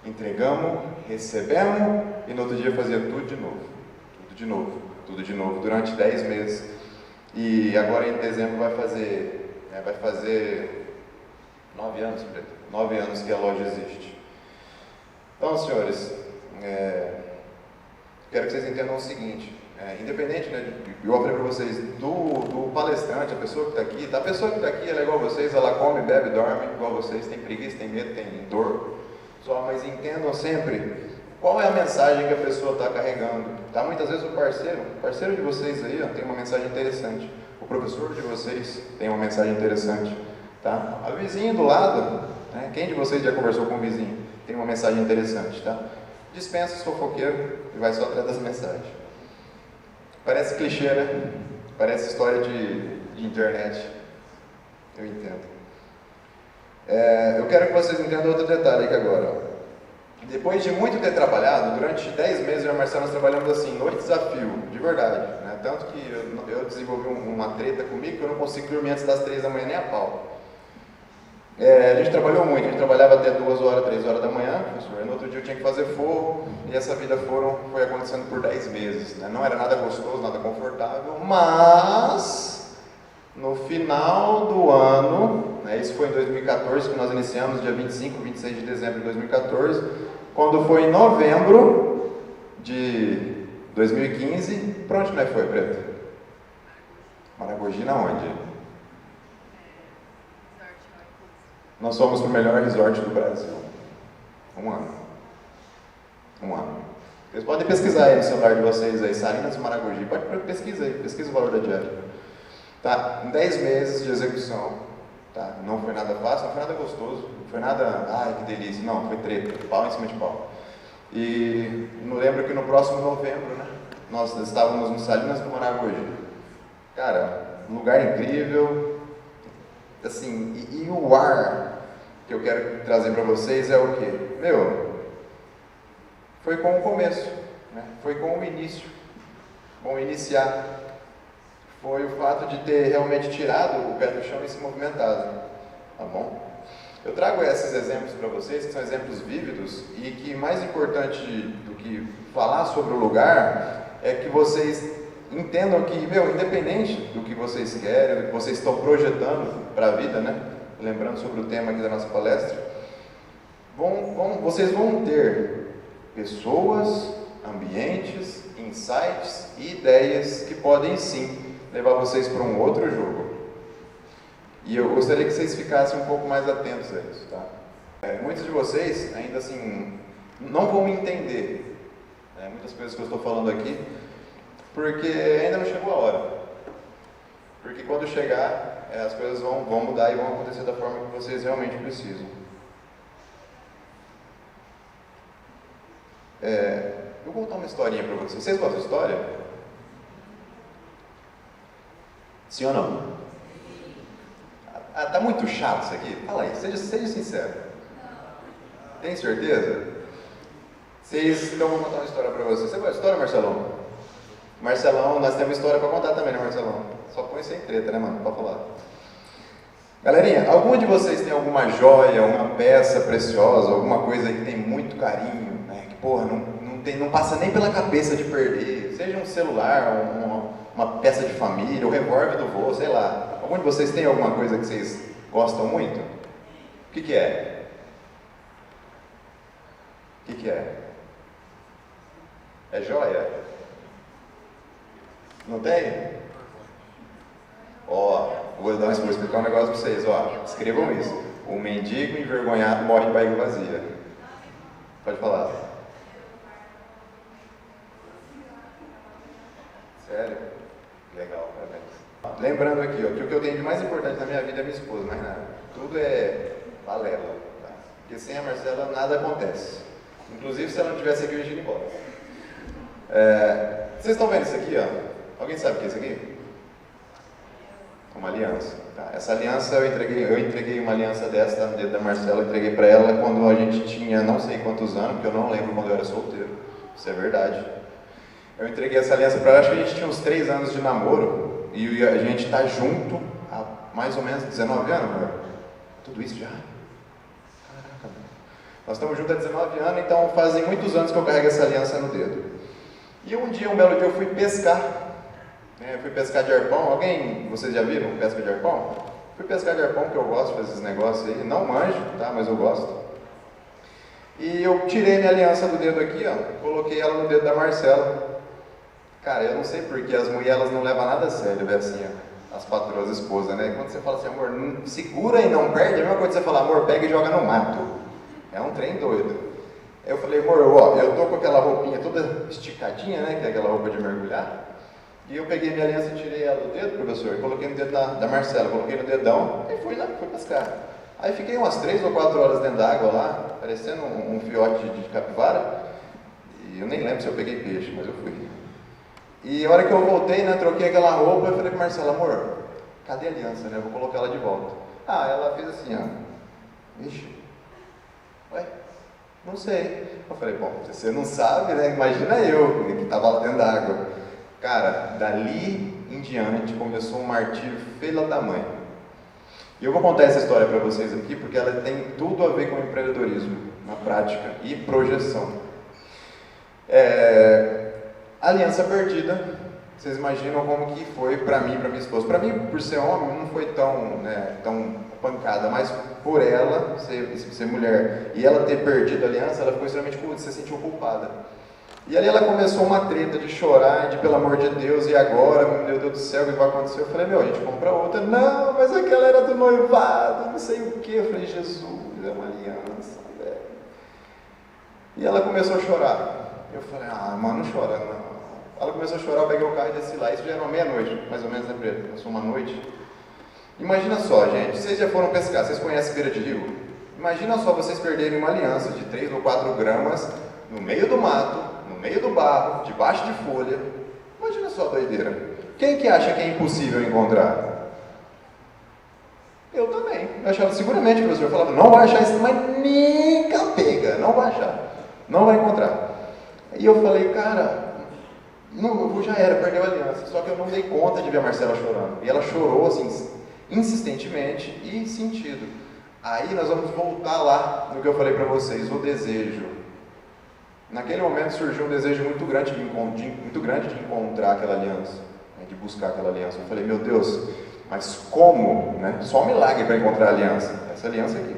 entregamos, recebemos e no outro dia fazia tudo de novo. Tudo de novo, tudo de novo, durante 10 meses. E agora em dezembro vai fazer 9 anos, Preto. 9 anos que a loja existe. Então, senhores, quero que vocês entendam o seguinte, independente, né, eu falei para vocês, do palestrante, a pessoa que está aqui, a pessoa que está aqui, ela é igual a vocês, ela come, bebe, dorme, igual a vocês, tem preguiça, tem medo, tem dor, mas entendam sempre qual é a mensagem que a pessoa está carregando. Tá? Muitas vezes o parceiro de vocês aí, ó, tem uma mensagem interessante, o professor de vocês tem uma mensagem interessante, tá? A vizinha do lado, né, quem de vocês já conversou com o vizinho? Tem uma mensagem interessante, tá? Dispensa os fofoqueiros e vai só atrás das mensagens. Parece clichê, né? Parece história de internet. Eu entendo. Eu quero que vocês entendam outro detalhe aqui agora. Ó. Depois de muito ter trabalhado, durante 10 meses eu e a Marcela nós trabalhamos assim, noite desafio, de verdade. Né? Tanto que eu desenvolvi uma treta comigo que eu não consigo dormir antes das 3 da manhã nem a pau. A gente trabalhou muito, a gente trabalhava até 2 horas, 3 horas da manhã, professor, e no outro dia eu tinha que fazer forro, e essa vida foi acontecendo por 10 meses, né? Não era nada gostoso, nada confortável, mas no final do ano, né, isso foi em 2014, que nós iniciamos, dia 25, 26 de dezembro de 2014, quando foi em novembro de 2015, para onde nós foi, Preto? Maragogi, na onde? Nós fomos para o melhor resort do Brasil. Um ano. Vocês podem pesquisar aí no celular de vocês aí, Salinas Maragogi. Pode pesquisa aí, pesquisa o valor da diária. Tá? Em 10 meses de execução, tá? Não foi nada fácil, não foi nada gostoso, não foi nada, ai que delícia, não, foi treta, pau em cima de pau. E não lembro que no próximo novembro, né? Nós estávamos no Salinas do Maragogi. Cara, um lugar incrível, assim, e o ar que eu quero trazer para vocês é o quê? Foi com o começo, né? Foi com o início, com o iniciar. Foi o fato de ter realmente tirado o pé do chão e se movimentado, tá bom? Eu trago esses exemplos para vocês, que são exemplos vívidos, e que mais importante do que falar sobre o lugar, é que vocês entendam que, independente do que vocês querem, do que vocês estão projetando para a vida, né? Lembrando sobre o tema aqui da nossa palestra, vocês vão ter pessoas, ambientes, insights e ideias que podem sim levar vocês para um outro jogo. E eu gostaria que vocês ficassem um pouco mais atentos a isso, tá? Muitos de vocês ainda assim não vão me entender, né, muitas coisas que eu estou falando aqui, porque ainda não chegou a hora. Porque quando chegar, as coisas vão mudar e vão acontecer da forma que vocês realmente precisam. Eu vou contar uma historinha para vocês. Vocês gostam de história? Sim ou não? Tá muito chato isso aqui? Fala aí, seja sincero. Tem certeza? Então eu vou contar uma história para vocês. Você gosta de história, Marcelão? Marcelão, nós temos história para contar também, né, Marcelão? Só põe sem treta, né, mano? Pode falar. Galerinha, algum de vocês tem alguma joia, uma peça preciosa, alguma coisa que tem muito carinho, né? Que, porra, não passa nem pela cabeça de perder, seja um celular, uma peça de família, o revólver do vô, sei lá. Algum de vocês tem alguma coisa que vocês gostam muito? O que é? O que é? É joia? Não tem? Ó, vou explicar um negócio para vocês, ó. Escrevam isso. O mendigo envergonhado morre de barriga vazia. Pode falar. Sério? Legal, parabéns. Lembrando aqui, ó, que o que eu tenho de mais importante na minha vida é minha esposa, mais nada. Tudo é balela, tá? Porque sem a Marcela nada acontece. Inclusive se ela não tivesse aqui, eu ia ir embora. Vocês estão vendo isso aqui, ó? Alguém sabe o que é isso aqui? Uma aliança. Tá? Essa aliança eu entreguei uma aliança dessa no dedo da Marcela, eu entreguei para ela quando a gente tinha não sei quantos anos, porque eu não lembro quando eu era solteiro. Isso é verdade. Eu entreguei essa aliança para ela, acho que a gente tinha uns 3 anos de namoro, e a gente está junto há mais ou menos 19 anos, amor. Tudo isso já? Caraca, mano. Nós estamos juntos há 19 anos, então fazem muitos anos que eu carrego essa aliança no dedo. E um belo dia eu fui pescar. Eu fui pescar de arpão. Vocês já viram pesca de arpão? Fui pescar de arpão, que eu gosto de fazer esses negócios aí. Não manjo, tá? Mas eu gosto. E eu tirei minha aliança do dedo aqui, ó. Coloquei ela no dedo da Marcela. Cara, eu não sei porque as mulheres elas não levam nada a sério, velho, assim, ó. As patroas, as esposas, né? Quando você fala assim, amor, segura e não perde, é a mesma coisa que você falar, amor, pega e joga no mato. É um trem doido. Eu falei, amor, eu tô com aquela roupinha toda esticadinha, né? Que é aquela roupa de mergulhar. E eu peguei minha aliança e tirei ela do dedo, professor, e coloquei no dedo da Marcela, coloquei no dedão e fui pescar. Aí fiquei umas 3 ou 4 horas dentro d'água lá, parecendo um fiote de capivara. E eu nem lembro se eu peguei peixe, mas eu fui. E a hora que eu voltei, né, troquei aquela roupa, eu falei pra Marcela, amor, cadê a aliança, né? Eu vou colocar ela de volta. Ah, ela fez assim, ó. Ixi. Ué? Não sei. Eu falei, bom, se você não sabe, né? Imagina eu, que estava lá dentro da água. Cara, dali em diante começou um martírio filha da mãe. E eu vou contar essa história para vocês aqui, porque ela tem tudo a ver com empreendedorismo, na prática, e projeção. Aliança perdida, vocês imaginam como que foi para mim e para minha esposa. Para mim, por ser homem, não foi tão pancada, mas por ela ser mulher e ela ter perdido a aliança, ela ficou extremamente se sentiu culpada. E ali ela começou uma treta de chorar, de pelo amor de Deus, e agora, meu Deus do céu, o que vai acontecer? Eu falei, a gente compra outra. Não, mas aquela era do noivado, não sei o que. Eu falei, Jesus, é uma aliança, velho. E ela começou a chorar. Eu falei, mano, não chora não. Ela começou a chorar, eu peguei o carro e desci lá. Isso já era meia-noite, mais ou menos, né, Pedro? Passou uma noite. Imagina só, gente, vocês já foram pescar, vocês conhecem beira de rio? Imagina só vocês perderem uma aliança de 3 ou 4 gramas no meio do mato, no meio do barro, debaixo de folha. Imagina só a doideira. Quem que acha que é impossível encontrar? Eu também. Eu achava seguramente que o professor falava, não vai achar isso, mas nem capega, não vai achar. Não vai encontrar. E eu falei, cara, não, já era, perdeu a aliança. Só que eu não dei conta de ver a Marcela chorando. E ela chorou assim, insistentemente e sentido. Aí nós vamos voltar lá no que eu falei para vocês, o desejo. Naquele momento surgiu um desejo muito grande de encontrar aquela aliança, né, de buscar aquela aliança. Eu falei, meu Deus, mas como? Né? Só um milagre para encontrar a aliança, essa aliança aqui.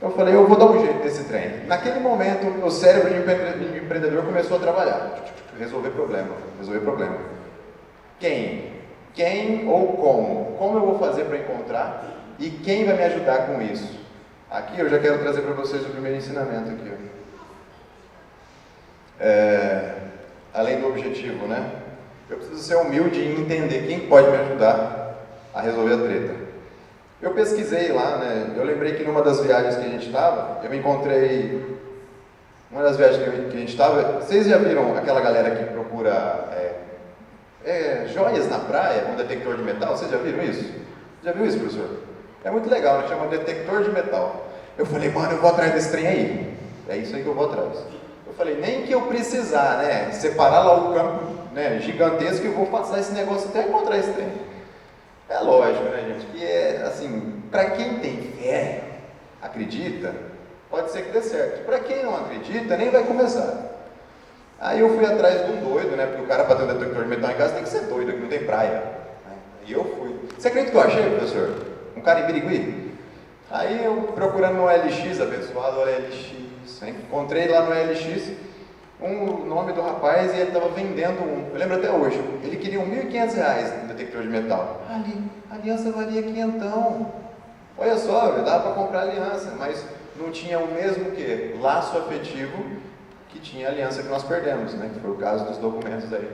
Eu falei, eu vou dar um jeito desse trem. Naquele momento, o cérebro de empreendedor começou a trabalhar, resolver problema. Quem ou como? Como eu vou fazer para encontrar e quem vai me ajudar com isso? Aqui eu já quero trazer para vocês o primeiro ensinamento aqui. Além do objetivo, né? Eu preciso ser humilde e entender quem pode me ajudar a resolver a treta. Eu pesquisei lá, né? Eu lembrei que numa das viagens que a gente estava, eu encontrei Uma das viagens que a gente estava, vocês já viram aquela galera que procura joias na praia com detector de metal? Vocês já viram isso? Já viu isso, professor? É muito legal, né? Chama detector de metal. Eu falei, mano, eu vou atrás desse trem aí. É isso aí que eu vou atrás. Eu falei, nem que eu precisar, né? Separar lá o campo, né, gigantesco, eu vou passar esse negócio até encontrar esse trem. É lógico, né, gente? Que é assim, para quem tem fé, acredita, pode ser que dê certo. Para quem não acredita, nem vai começar. Aí eu fui atrás de um doido, né? Porque o cara para ter um detector de metal em casa tem que ser doido, aqui não tem praia. Né? E eu fui. Você acredita que eu achei, professor? Um cara em Birigui? Aí eu procurando no LX, abençoado LX, encontrei lá no LX o nome do rapaz e ele estava vendendo um, eu lembro até hoje, ele queria R$1.500 no detector de metal. Ali, a aliança valia quinhentão. Olha só, dava para comprar aliança, mas não tinha o mesmo que laço afetivo que tinha a aliança que nós perdemos, né? Que foi o caso dos documentos aí.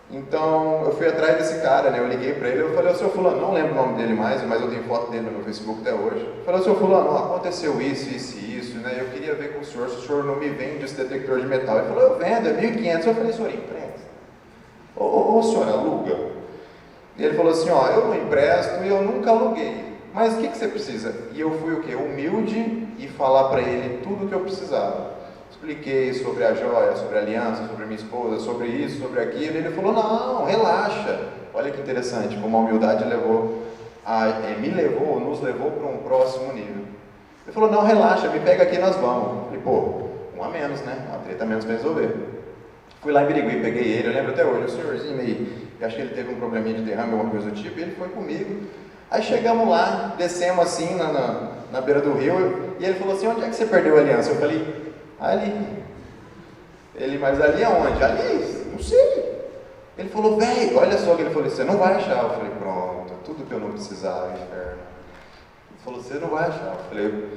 Então eu fui atrás desse cara, né? Eu liguei para ele, eu falei, ô seu fulano, não lembro o nome dele mais, mas eu tenho foto dele no meu Facebook até hoje. Eu falei, ô seu fulano, aconteceu isso, né? Eu queria ver com o senhor se o senhor não me vende esse detector de metal. Ele falou, eu vendo, é 1.500. Eu falei, senhor, empresta. Ô senhor, aluga. E ele falou assim, ó, eu não empresto e eu nunca aluguei. Mas o que você precisa? E eu fui o quê? Humilde e falar para ele tudo o que eu precisava. Expliquei sobre a joia, sobre a aliança, sobre a minha esposa, sobre isso, sobre aquilo. Ele falou, não, relaxa. Olha que interessante, como a humildade nos levou para um próximo nível. Ele falou, não, relaxa, me pega aqui, nós vamos. Eu falei, pô, um a menos, né? Uma treta a menos para resolver. Fui lá em Birigui, peguei ele, eu lembro até hoje, o senhorzinho meio, eu acho que ele teve um probleminha de derrame, alguma coisa do tipo, e ele foi comigo. Aí chegamos lá, descemos assim na beira do rio, e ele falou assim, onde é que você perdeu a aliança? Eu falei, ali. Ele, mas ali aonde? Ali, não sei. Ele falou, velho, olha só o que ele falou, você não vai achar. Eu falei, pronto, tudo que eu não precisava, inferno. Ele falou, você não vai achar. Eu falei,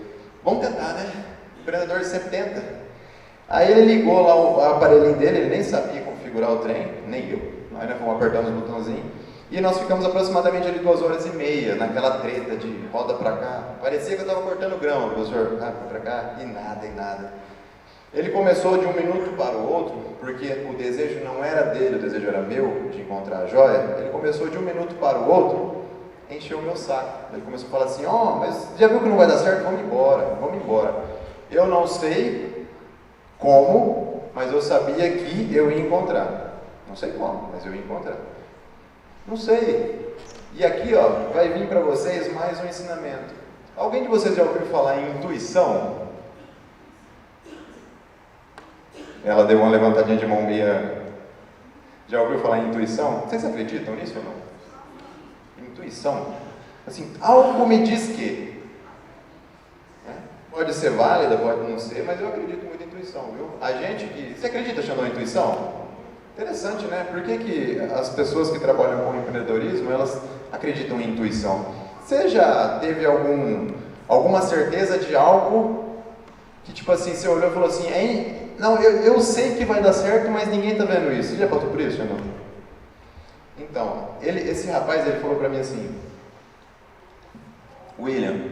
vamos tentar, né? Empreendedor de 70. Aí ele ligou lá o aparelhinho dele, ele nem sabia configurar o trem, nem eu. Nós fomos apertando os botãozinhos. E nós ficamos aproximadamente ali 2h30 naquela treta de roda pra cá. Parecia que eu estava cortando grão, professor, pra cá, e nada. Ele começou de um minuto para o outro, porque o desejo não era dele, o desejo era meu, de encontrar a joia. Ele começou de um minuto para o outro, encheu o meu saco. Ele começou a falar assim, mas já viu que não vai dar certo? Vamos embora. Eu não sei como, mas eu sabia que eu ia encontrar. Não sei como, mas eu ia encontrar. Não sei. E aqui, vai vir para vocês mais um ensinamento. Alguém de vocês já ouviu falar em intuição? Ela deu uma levantadinha de mão meia. Já ouviu falar em intuição? Vocês acreditam nisso ou não? Intuição. Assim, algo me diz que. Pode ser válida, pode não ser, mas eu acredito muito em intuição, viu? Você acredita, Xandão, em intuição? Interessante, né? Por que as pessoas que trabalham com empreendedorismo, elas acreditam em intuição? Você já teve alguma certeza de algo que, tipo assim, você olhou e falou assim, não, eu sei que vai dar certo, mas ninguém está vendo isso. Você já passou por isso, não? Então, esse rapaz, ele falou para mim assim, William,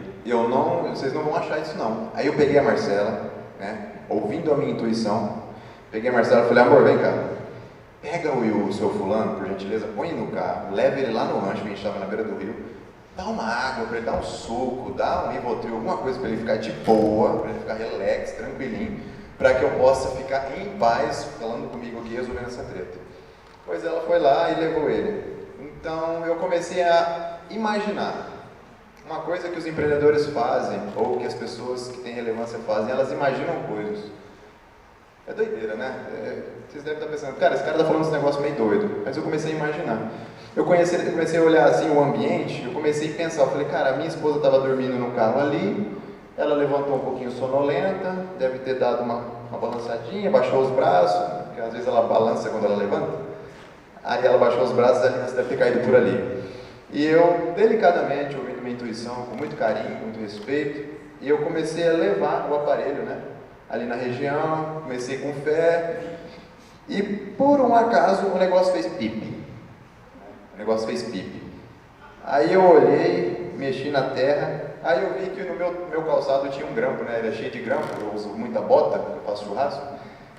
vocês não vão achar isso não. Aí eu peguei a Marcela, né, ouvindo a minha intuição, peguei a Marcela e falei, amor, vem cá, pega o seu fulano, por gentileza, põe no carro, leva ele lá no rancho, que a gente estava na beira do rio, dá uma água para ele, dá um suco, dá um Rivotril, alguma coisa para ele ficar de boa, para ele ficar relax, tranquilinho, para que eu possa ficar em paz falando comigo aqui, resolvendo essa treta. Pois ela foi lá e levou ele. Então eu comecei a imaginar uma coisa que os empreendedores fazem, ou que as pessoas que têm relevância fazem, elas imaginam coisas. É doideira, né? Vocês devem estar pensando, cara, esse cara está falando esse negócio meio doido. Mas eu comecei a imaginar. Eu comecei a olhar assim o ambiente, eu comecei a pensar, eu falei, cara, a minha esposa estava dormindo no carro ali, ela levantou um pouquinho sonolenta, deve ter dado uma balançadinha, baixou os braços, porque às vezes ela balança quando ela levanta. Aí ela baixou os braços, ali você deve ter caído por ali. E eu, delicadamente, ouvindo minha intuição, com muito carinho, com muito respeito, e eu comecei a levar o aparelho, né, ali na região, comecei com fé, e por um acaso o negócio fez pipi. Aí eu olhei, mexi na terra, Aí eu vi que no meu calçado tinha um grampo, né? Ele é cheio de grampo, eu uso muita bota, eu faço churrasco.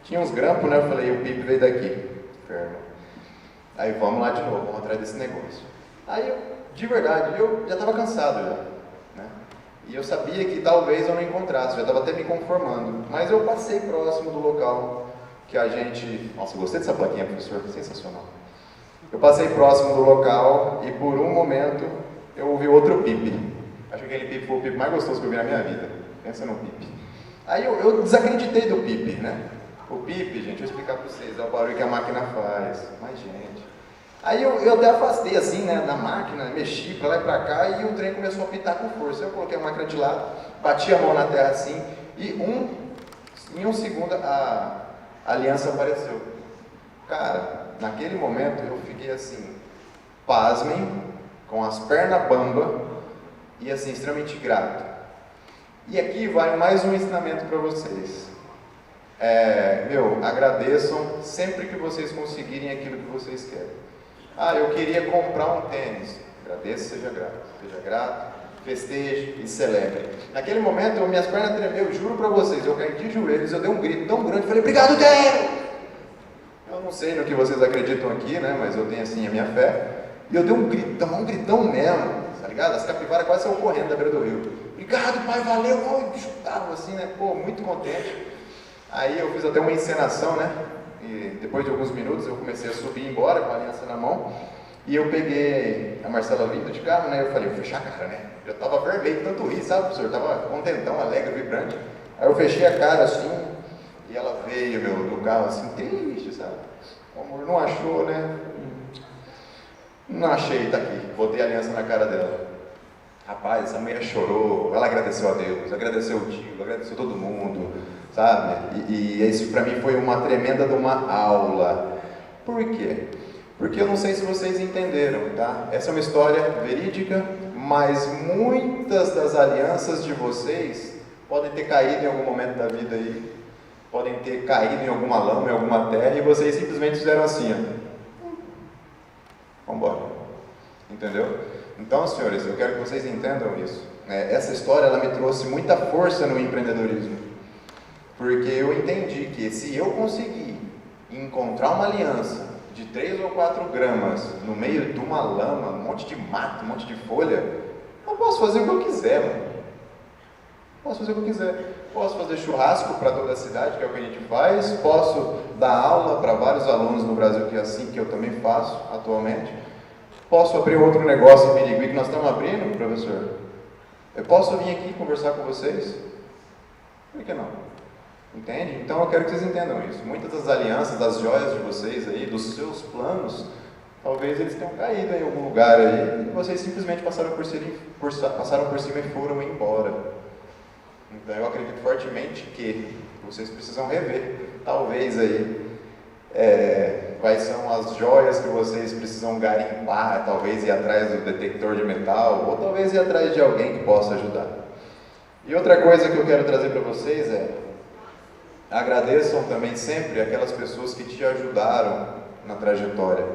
Tinha uns grampos, né? Eu falei, o pipe veio daqui. Inferno. Aí vamos lá de novo, vamos atrás desse negócio. Aí eu, de verdade, eu já estava cansado já, né? E eu sabia que talvez eu não encontrasse, já estava até me conformando. Mas eu passei próximo do local que a gente... Nossa, eu gostei dessa plaquinha, professor, sensacional. Eu passei próximo do local e por um momento eu ouvi outro pipe. Acho que aquele pipe foi o pipe mais gostoso que eu vi na minha vida. Pensa no pipe. Aí eu desacreditei do pipe, né? O pipe, gente, eu vou explicar para vocês, é o barulho que a máquina faz. Mas, gente... Aí eu até afastei assim, né, da máquina, mexi para lá e para cá e o trem começou a pitar com força. Eu coloquei a máquina de lado, bati a mão na terra assim e em um segundo a aliança apareceu. Cara, naquele momento eu fiquei assim, pasmem, com as pernas bamba e assim, extremamente grato. E aqui vai mais um ensinamento para vocês. Agradeçam sempre que vocês conseguirem aquilo que vocês querem. Ah, eu queria comprar um tênis. Agradeça, seja grato, festeje e celebre. Naquele momento, minhas pernas tremeu, eu juro para vocês, eu caí de joelhos, eu dei um grito tão grande, falei, obrigado, Deus! Eu não sei no que vocês acreditam aqui, né, mas eu tenho assim a minha fé. E eu dei um gritão mesmo, tá ligado? As capivaras quase saíram correndo da beira do rio. Obrigado, pai, valeu! O bicho tava assim, né, pô, muito contente. Aí eu fiz até uma encenação, né? E depois de alguns minutos eu comecei a subir e embora com a aliança na mão. E eu peguei a Marcela vindo de carro, né? Eu falei, vou fechar a cara, né? Eu tava vermelho, tanto rir, sabe, professor? Eu tava contentão, alegre, vibrante. Aí eu fechei a cara assim, e ela veio, do carro assim, triste, sabe? O amor não achou, né? Não achei, tá aqui. Botei a aliança na cara dela. Rapaz, essa mulher chorou, ela agradeceu a Deus, agradeceu o tio, agradeceu todo mundo, sabe? E isso para mim foi uma tremenda de uma aula. Por quê? Porque eu não sei se vocês entenderam, tá? Essa é uma história verídica, mas muitas das alianças de vocês podem ter caído em algum momento da vida aí, podem ter caído em alguma lama, em alguma terra, e vocês simplesmente fizeram assim, ó. Vamos embora. Entendeu? Então, senhores, eu quero que vocês entendam isso. Essa história, ela me trouxe muita força no empreendedorismo. Porque eu entendi que se eu conseguir encontrar uma aliança de 3 ou 4 gramas no meio de uma lama, um monte de mato, um monte de folha, eu posso fazer o que eu quiser, mano. Posso fazer o que eu quiser. Posso fazer churrasco para toda a cidade, que é o que a gente faz. Posso dar aula para vários alunos no Brasil, que é assim que eu também faço atualmente. Posso abrir outro negócio em Birigui que nós estamos abrindo, professor? Eu posso vir aqui conversar com vocês? Por que não? Entende? Então eu quero que vocês entendam isso. Muitas das alianças, das joias de vocês aí, dos seus planos, talvez eles tenham caído em algum lugar aí e vocês simplesmente passaram por cima e foram embora. Então eu acredito fortemente que vocês precisam rever, talvez aí, quais são as joias que vocês precisam garimpar, talvez ir atrás do detector de metal, ou talvez ir atrás de alguém que possa ajudar. E outra coisa que eu quero trazer para vocês agradeçam também sempre aquelas pessoas que te ajudaram na trajetória.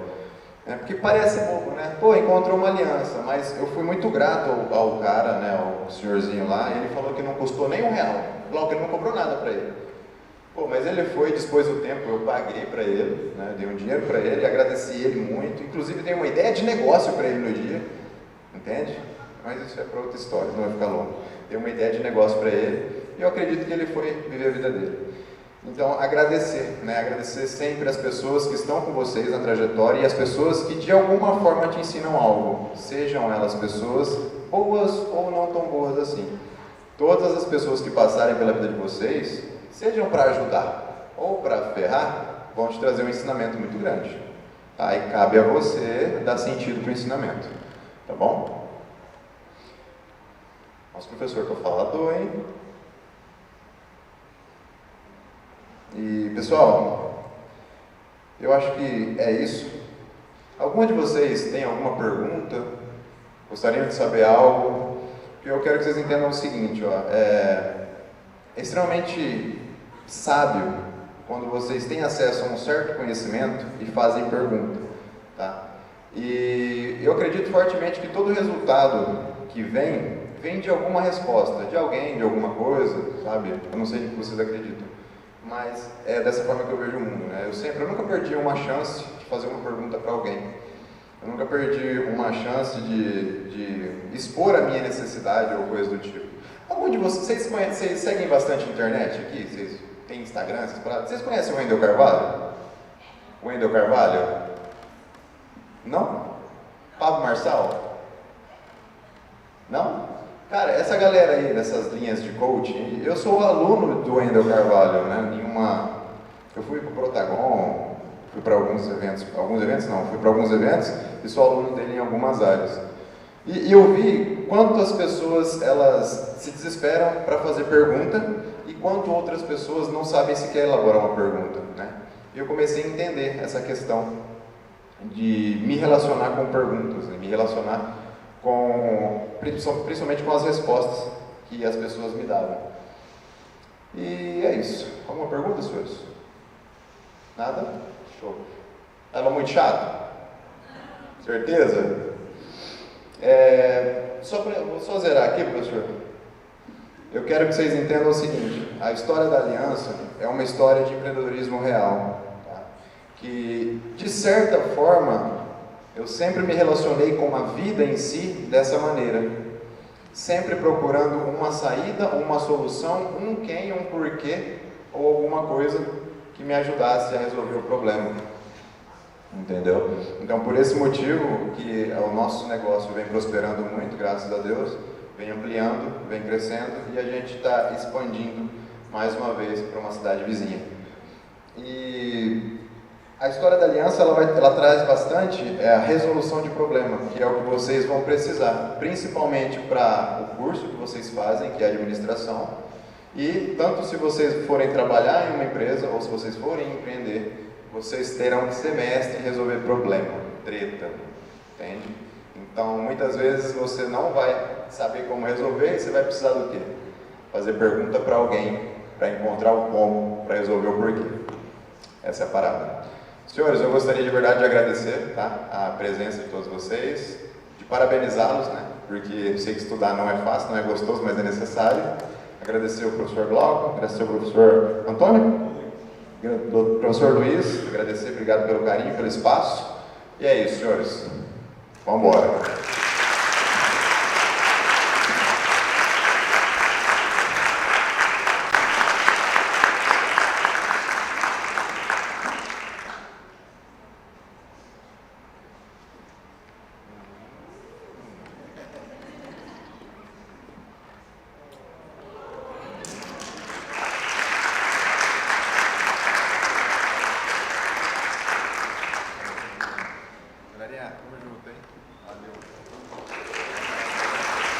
Porque parece bobo, né? Pô, encontrou uma aliança, mas eu fui muito grato ao cara, né, ao senhorzinho lá, e ele falou que não custou nem R$1. Logo que ele não cobrou nada para ele. Pô, mas ele foi, depois do tempo eu paguei para ele, né, dei um dinheiro para ele, agradeci ele muito, inclusive dei uma ideia de negócio para ele no dia, entende? Mas isso é para outra história, não vai ficar longo. Dei uma ideia de negócio para ele e eu acredito que ele foi viver a vida dele. Então, agradecer, né? Agradecer sempre as pessoas que estão com vocês na trajetória e as pessoas que de alguma forma te ensinam algo, sejam elas pessoas boas ou não tão boas assim. Todas as pessoas que passarem pela vida de vocês, sejam para ajudar ou para ferrar, vão te trazer um ensinamento muito grande. Tá? E cabe a você dar sentido para o ensinamento. Tá bom? Nosso professor está falador, hein? E, pessoal, eu acho que é isso. Algum de vocês tem alguma pergunta? Gostariam de saber algo? Eu quero que vocês entendam o seguinte, é extremamente sábio quando vocês têm acesso a um certo conhecimento e fazem pergunta, tá? E eu acredito fortemente que todo resultado que vem vem de alguma resposta, de alguém, de alguma coisa, sabe? Eu não sei no que vocês acreditam, mas é dessa forma que eu vejo o mundo, né? Eu nunca perdi uma chance de fazer uma pergunta para alguém. Eu nunca perdi uma chance de expor a minha necessidade ou coisa do tipo. Algum de vocês seguem bastante a internet aqui? Vocês têm Instagram, essas paradas? Vocês conhecem o Wendel Carvalho? O Wendel Carvalho? Não? Pablo Marçal? Não? Cara, essa galera aí, dessas linhas de coaching, eu sou aluno do Wendel Carvalho, né? Eu fui para o Protagon, fui para alguns eventos e sou aluno dele em algumas áreas. E eu vi quanto as pessoas, elas se desesperam para fazer pergunta e quanto outras pessoas não sabem sequer elaborar uma pergunta, né? E eu comecei a entender essa questão de me relacionar com perguntas, me relacionar principalmente com as respostas que as pessoas me davam. E é isso. Alguma pergunta, senhores? Nada? Show. Estava muito chato? Certeza? Vou só zerar aqui, professor. Eu quero que vocês entendam o seguinte: a história da Aliança é uma história de empreendedorismo real, tá? Que, de certa forma, eu sempre me relacionei com a vida em si dessa maneira, sempre procurando uma saída, uma solução, um quem, um porquê, ou alguma coisa que me ajudasse a resolver o problema. Entendeu? Então, por esse motivo que o nosso negócio vem prosperando muito, graças a Deus, vem ampliando, vem crescendo e a gente está expandindo mais uma vez para uma cidade vizinha. E a história da Aliança, ela traz bastante a resolução de problema, que é o que vocês vão precisar, principalmente para o curso que vocês fazem, que é a administração, e tanto se vocês forem trabalhar em uma empresa ou se vocês forem empreender, vocês terão que ser mestre em resolver problema, treta, entende? Então, muitas vezes você não vai saber como resolver e você vai precisar do quê? Fazer pergunta para alguém, para encontrar o como, para resolver o porquê. Essa é a parada. Senhores, eu gostaria de verdade de agradecer, tá, a presença de todos vocês, de parabenizá-los, né, porque eu sei que estudar não é fácil, não é gostoso, mas é necessário. Agradecer ao professor Glauco, agradecer ao professor Antônio, ao professor Luiz, agradecer, obrigado pelo carinho, pelo espaço. E é isso, senhores. Vamos embora.